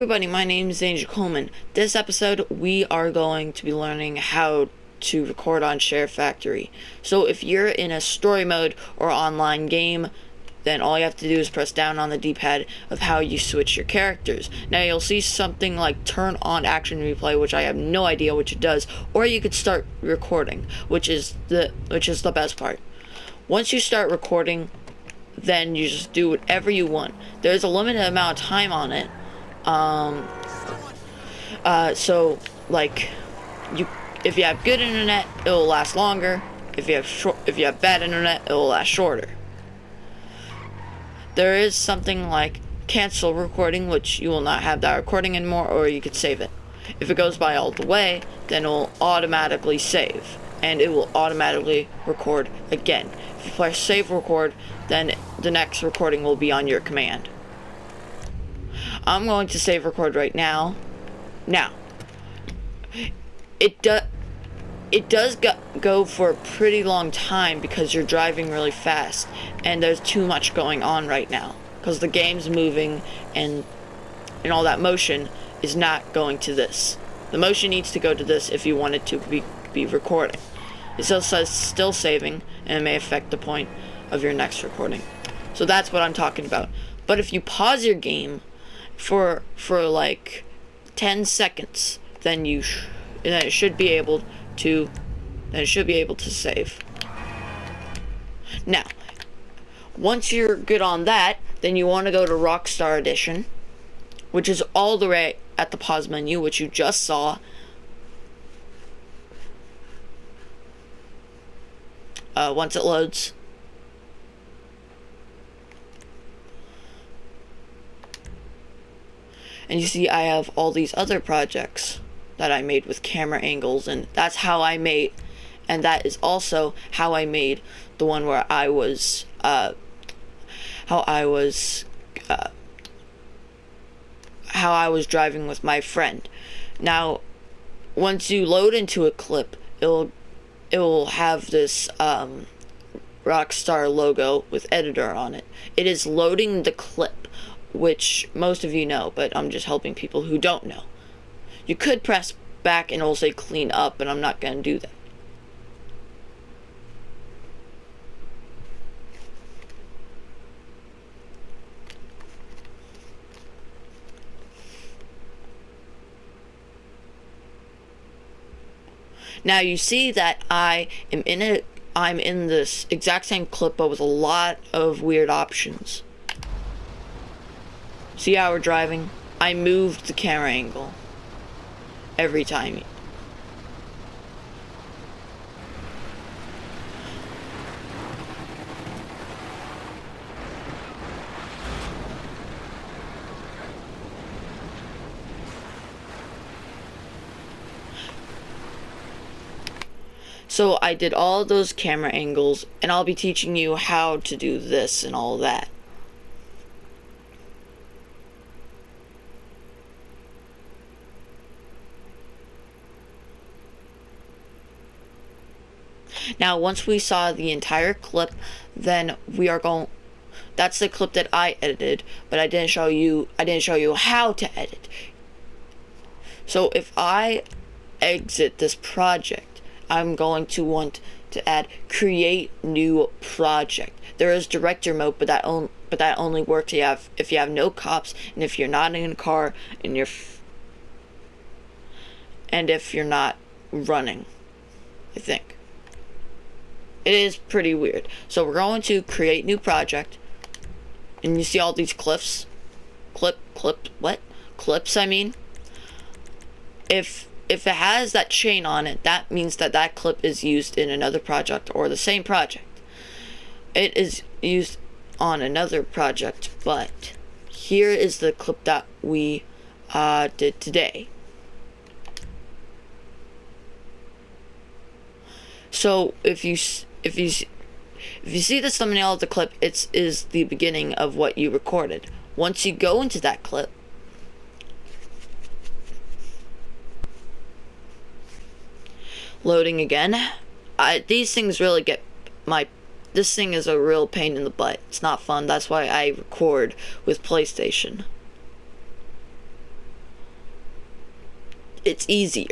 Everybody, my name is Angel Coleman. This episode, we are going to be learning how to record on Share Factory. So if you're in a story mode or online game, then all you have to do is press down on the D-pad of how you switch your characters. Now you'll see something like turn on action replay, which I have no idea what it does, or you could start recording, which is the best part. Once you start recording, then you just do whatever you want. There's a limited amount of time on it. So like if you have good internet, it'll last longer. If you have bad internet, it'll last shorter. There is something like cancel recording, which you will not have that recording anymore, or you could save it. If it goes by all the way, then it will automatically save, and it will automatically record again. If you press save record, then the next recording will be on your command. I'm going to save record right now. Now, it does go for a pretty long time because you're driving really fast and there's too much going on right now because the game's moving and all that motion is not going to this. The motion needs to go to this if you want it to be recording. It still says still saving, and it may affect the point of your next recording. So that's what I'm talking about. But if you pause your game for like 10 seconds, then it should be able to save. Now, once you're good on that, then you want to go to Rockstar Edition, which is all the way at the pause menu, which you just saw. Once it loads. And you see I have all these other projects that I made with camera angles, and that's how I made, and that is also how I made the one where I was driving with my friend. Now, once you load into a clip, it will have this Rockstar logo with editor on it. It is loading the clip, which most of you know, but I'm just helping people who don't know. You could press back and it'll say clean up, but I'm not going to do that. Now you see that I'm in this exact same clip, but with a lot of weird options. See how we're driving? I moved the camera angle every time. So I did all of those camera angles, and I'll be teaching you how to do this and all that. Now, once we saw the entire clip, then that's the clip that I edited, but I didn't show you how to edit. So if I exit this project, I'm going to want to add create new project. There is director mode, but that only works if you have no cops, and if you're not in a car, and if you're not running, I think. It is pretty weird. So we're going to create new project, and you see all these clips, clips, I mean. If it has that chain on it, that means that clip is used in another project or the same project. It is used on another project, but here is the clip that we did today. So if you see the thumbnail of the clip, it is the beginning of what you recorded. Once you go into that clip, loading again, these things really get this thing is a real pain in the butt. It's not fun. That's why I record with PlayStation. it's easier.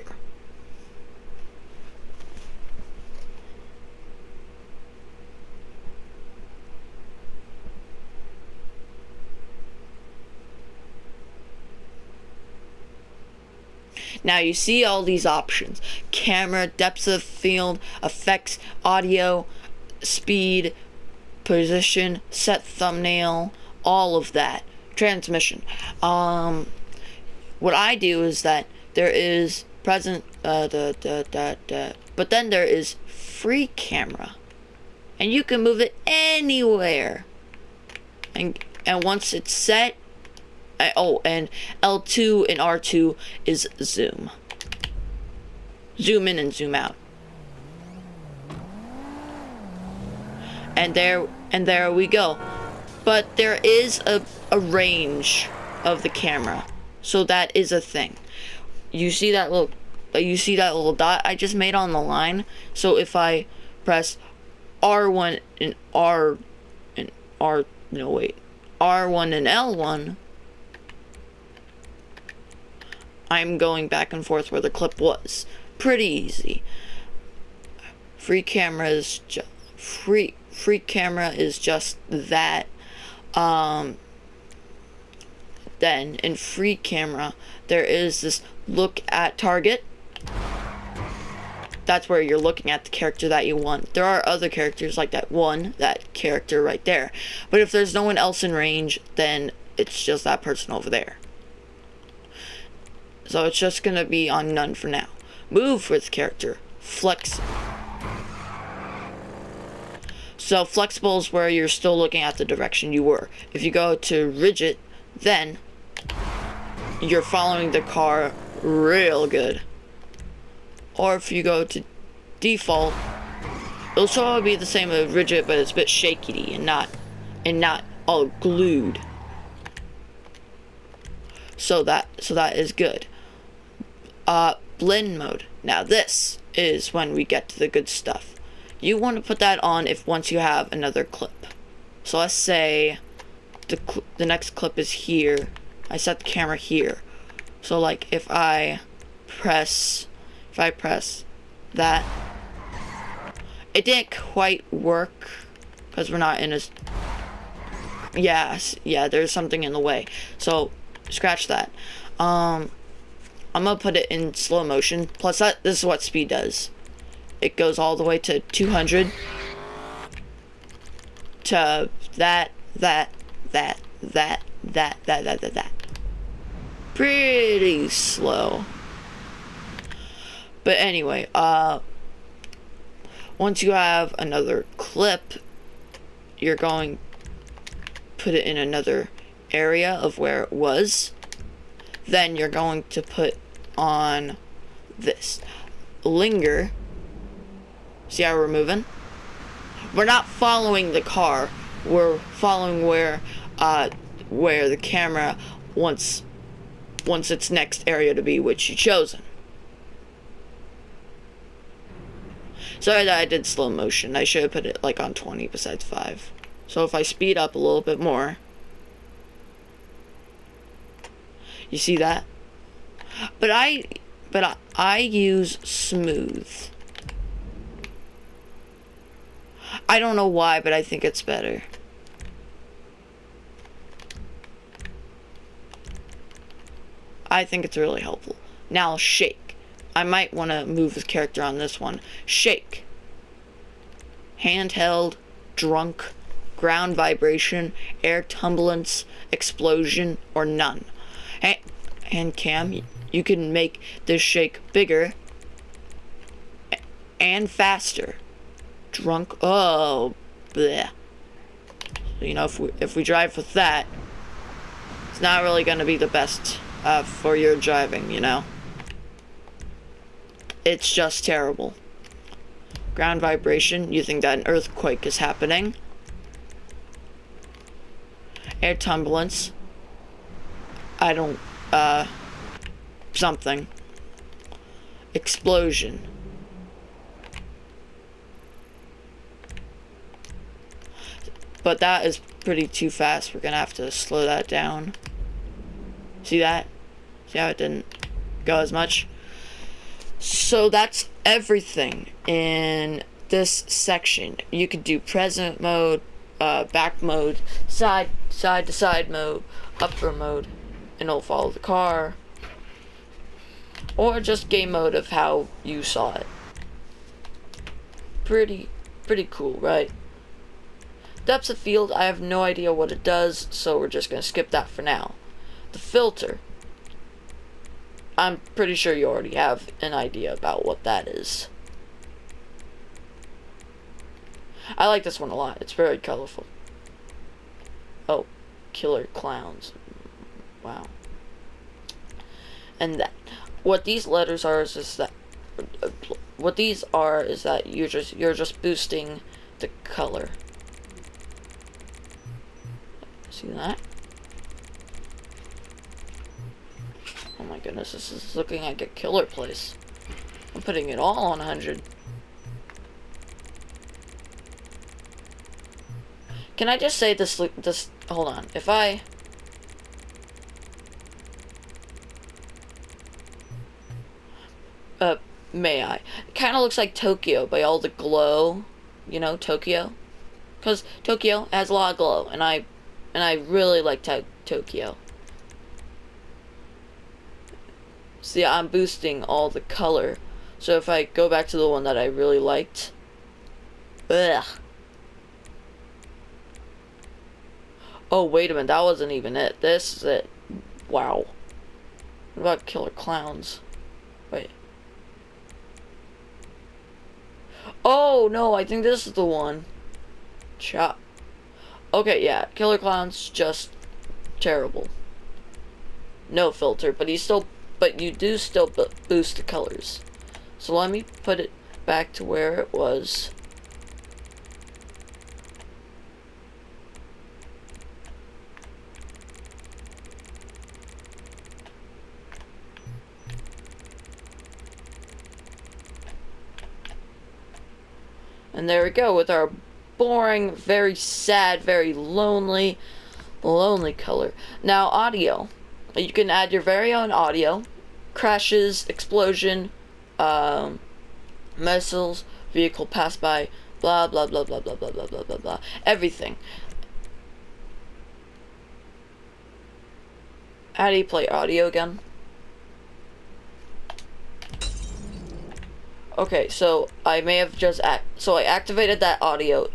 Now you see all these options: camera, depth of field, effects, audio, speed, position, set thumbnail, all of that. Transmission. What I do is that there is present, but then there is free camera, and you can move it anywhere. And once it's set, and L2 and R2 is zoom. Zoom in and zoom out. And there we go. But there is a range of the camera, so that is a thing. You see that little dot I just made on the line? So if I press R1 and R1 and L1, I'm going back and forth where the clip was. Pretty easy. Free camera is free camera is just that. Then in free camera there is this look at target. That's where you're looking at the character that you want. There are other characters like that character right there. But if there's no one else in range, then it's just that person over there. So it's just gonna be on none for now. Move with character. Flex. So flexible is where you're still looking at the direction you were. If you go to rigid, then you're following the car real good. Or if you go to default, it'll still be the same as rigid, but it's a bit shaky and not all glued. So that is good. Blend mode. Now this is when we get to the good stuff. You want to put that on once you have another clip. So let's say the next clip is here. I set the camera here. So like if I press that, it didn't quite work because we're not in a. Yeah, there's something in the way. So scratch that. I'm gonna put it in slow motion. Plus this is what speed does. It goes all the way to 200 to that. Pretty slow. But anyway, once you have another clip, you're going to put it in another area of where it was. Then you're going to put on this. Linger. See how we're moving? We're not following the car. We're following where the camera wants its next area to be, which you've chosen. Sorry that I did slow motion. I should have put it like on 20 besides 5. So if I speed up a little bit more, you see that? But I use smooth. I don't know why, but I think it's better. I think it's really helpful. Now shake. I might want to move his character on this one. Shake. Handheld, drunk, ground vibration, air turbulence, explosion, or none. And cam, you can make this shake bigger and faster. Drunk, oh, bleh. You know, if we drive with that, it's not really going to be the best for your driving, you know. It's just terrible. Ground vibration, you think that an earthquake is happening. Air turbulence, I don't, something. Explosion. But that is pretty too fast. We're gonna have to slow that down. See that? See how it didn't go as much? So that's everything in this section. You could do present mode, back mode, side to side mode, upper mode, and it'll follow the car, or just game mode of how you saw it. Pretty cool, right? Depth of field, I have no idea what it does, so we're just gonna skip that for now. The filter, I'm pretty sure you already have an idea about what that is. I like this one a lot. It's very colorful. Oh, killer clowns. Wow. And that, what these letters are is that what these are is that you're just boosting the color. See that? Oh my goodness, this is looking like a killer place. I'm putting it all on 100. Can I just say this, hold on, if I... may I? It kind of looks like Tokyo by all the glow, you know, Tokyo? Because Tokyo has a lot of glow, and I really like Tokyo. See, I'm boosting all the color. So if I go back to the one that I really liked... Ugh. Oh, wait a minute, that wasn't even it. This is it. Wow. What about killer clowns? Wait. Oh, no, I think this is the one. Chop. Okay, yeah, killer clowns, just terrible. No filter, but you do still boost the colors. So let me put it back to where it was. And there we go with our boring, very sad, very lonely color. Now, audio. You can add your very own audio. Crashes, explosion, missiles, vehicle pass by, blah, blah, blah, blah, blah, blah, blah, blah, blah, blah. Everything. How do you play audio again? Okay, so I may have just I activated that audio.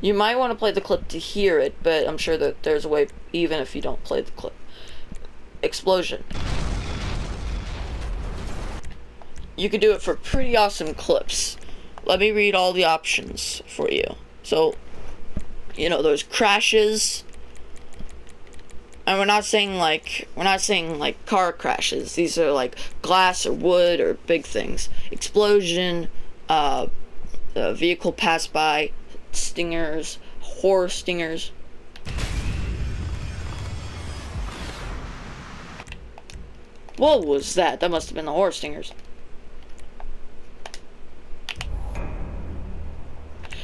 You might want to play the clip to hear it, but I'm sure that there's a way even if you don't play the clip. Explosion. You could do it for pretty awesome clips. Let me read all the options for you. So, you know, there's crashes. And we're not saying like car crashes. These are like glass or wood or big things. Explosion, vehicle pass by, stingers, horror stingers. What was that? That must have been the horror stingers.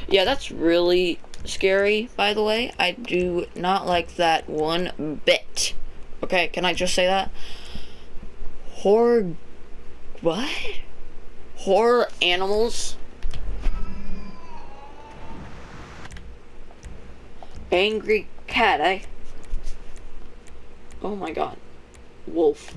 Yeah, that's really scary, by the way. I do not like that one bit. Okay, can I just say that? Horror... What? Horror animals? Angry cat, eh? Oh my god. Wolf.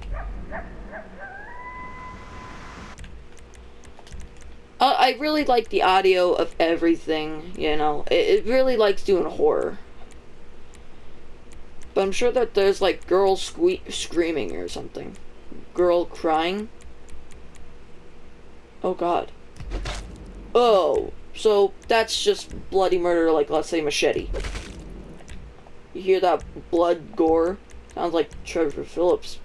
I really like the audio of everything, you know. It really likes doing horror. But I'm sure that there's like girls screaming or something. Girl crying. Oh god. Oh, so that's just bloody murder, like let's say Machete. You hear that blood gore? Sounds like Trevor Phillips.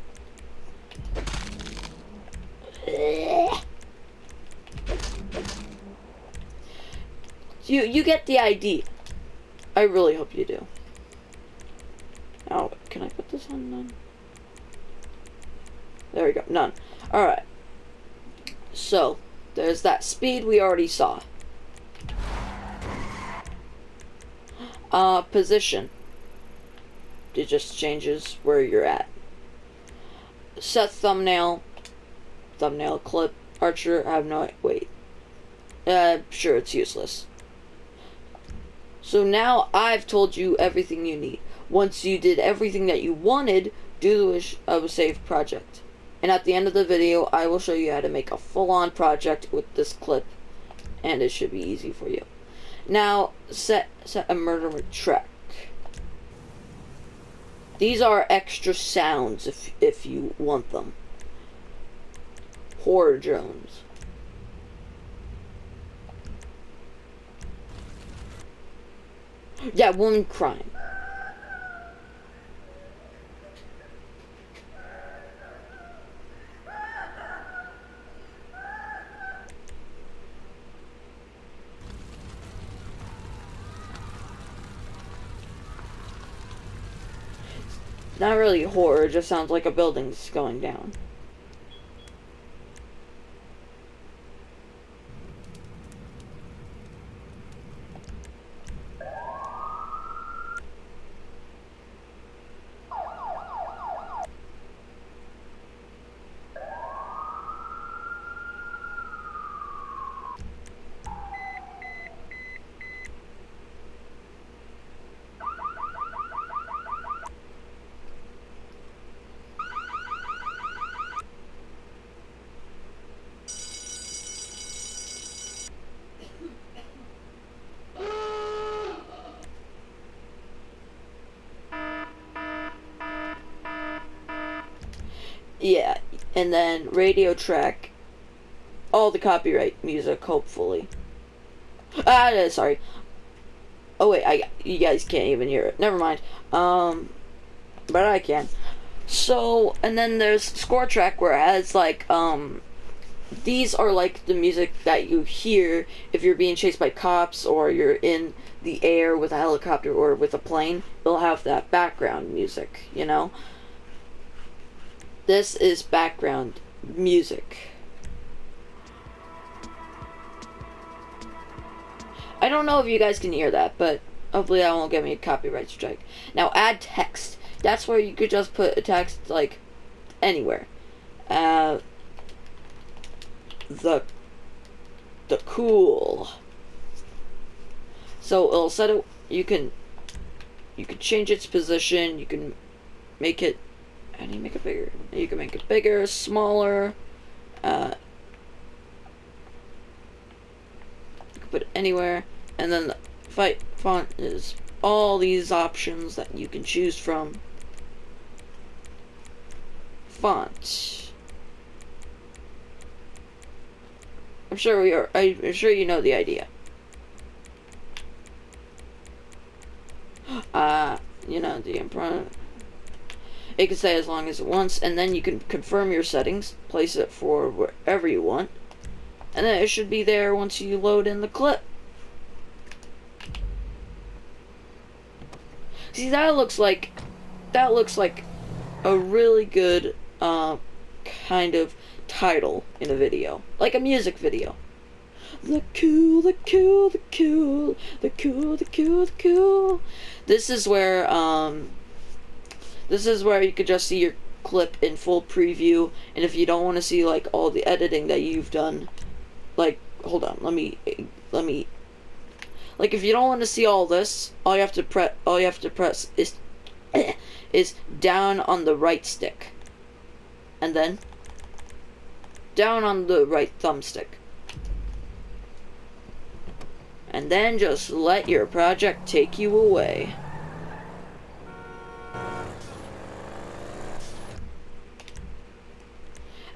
You get the idea. I really hope you do. Oh, can I put this on none? There we go, none. Alright. So, there's that speed we already saw. Position. it just changes where you're at. Set thumbnail clip, Archer, I have no, wait. Sure, it's useless. So now I've told you everything you need. Once you did everything that you wanted, do the wish of a saved project. And at the end of the video, I will show you how to make a full-on project with this clip. And it should be easy for you. Now, set a murder track. These are extra sounds if you want them. Horror Jones. Yeah, woman crime. Not really horror, it just sounds like a building's going down. Yeah, and then radio track all the copyright music, hopefully. Sorry. Oh wait, you guys can't even hear it. Never mind. But I can. So, and then there's score track where it has like these are like the music that you hear if you're being chased by cops or you're in the air with a helicopter or with a plane. They'll have that background music, you know? This is background music. I don't know if you guys can hear that, but hopefully that won't get me a copyright strike. Now add text. That's where you could just put a text like anywhere. The cool. So it'll set it. You can change its position. You can make it. How do you make it bigger? You can make it bigger, smaller. You can put it anywhere, and then the font is all these options that you can choose from. Font. I'm sure you know the idea. You know the imprint. It can stay as long as it wants, and then you can confirm your settings, place it for wherever you want, and then it should be there once you load in the clip. See, that looks like a really good kind of title in a video, like a music video. The cool, the cool, the cool, the cool, the cool, the cool. This is where you could just see your clip in full preview, and if you don't want to see like all the editing that you've done, like, hold on, let me like, if you don't want to see all this, all you have to press is down on the right stick, and then down on the right thumbstick, and then just let your project take you away.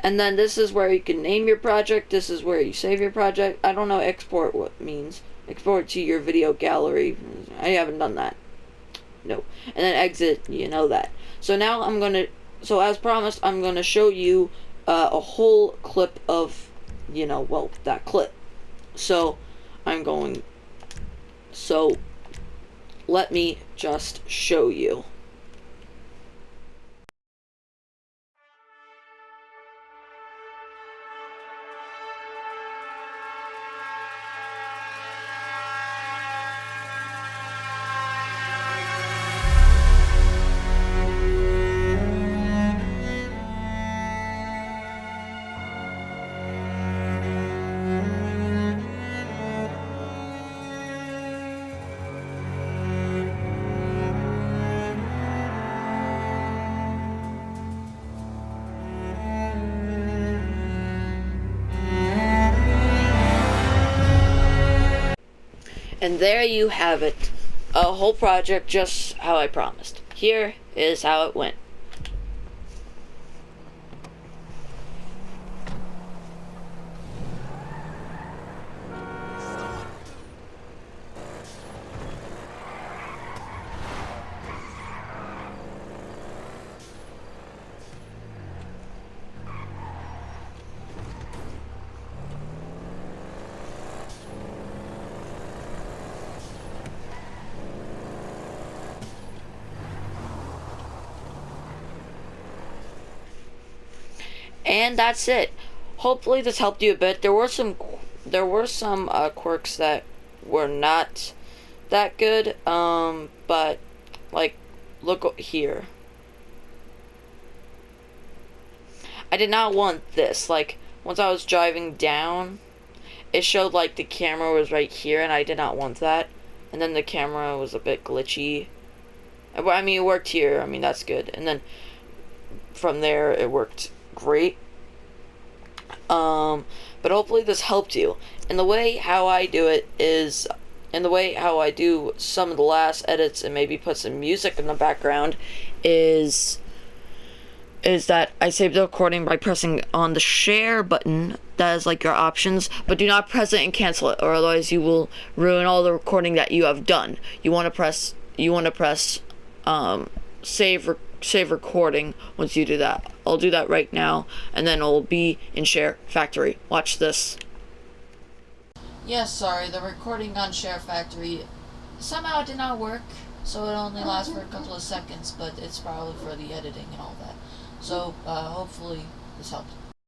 And then this is where you can name your project. This is where you save your project. I don't know export what means. Export to your video gallery. I haven't done that. No. And then exit, you know that. So now so as promised, I'm gonna show you a whole clip of, that clip. So let me just show you. And there you have it. A whole project just how I promised. Here is how it went. And that's it. Hopefully this helped you a bit. There were some quirks that were not that good. But like, look here. I did not want this. Like, once I was driving down, it showed like the camera was right here, and I did not want that. And then the camera was a bit glitchy. I mean, it worked here. I mean, that's good. And then from there, it worked great. But hopefully this helped you. And the way how I do it is, and the way how I do some of the last edits and maybe put some music in the background is that I save the recording by pressing on the share button. That is like your options, but do not press it and cancel it, or otherwise you will ruin all the recording that you have done. You want to press save recording. Once you do that, I'll do that right now, and then it'll be in Share Factory. Watch this. Yes, sorry, the recording on Share Factory somehow did not work, so it only lasts for a couple of seconds, but it's probably for the editing and all that. So, hopefully this helped.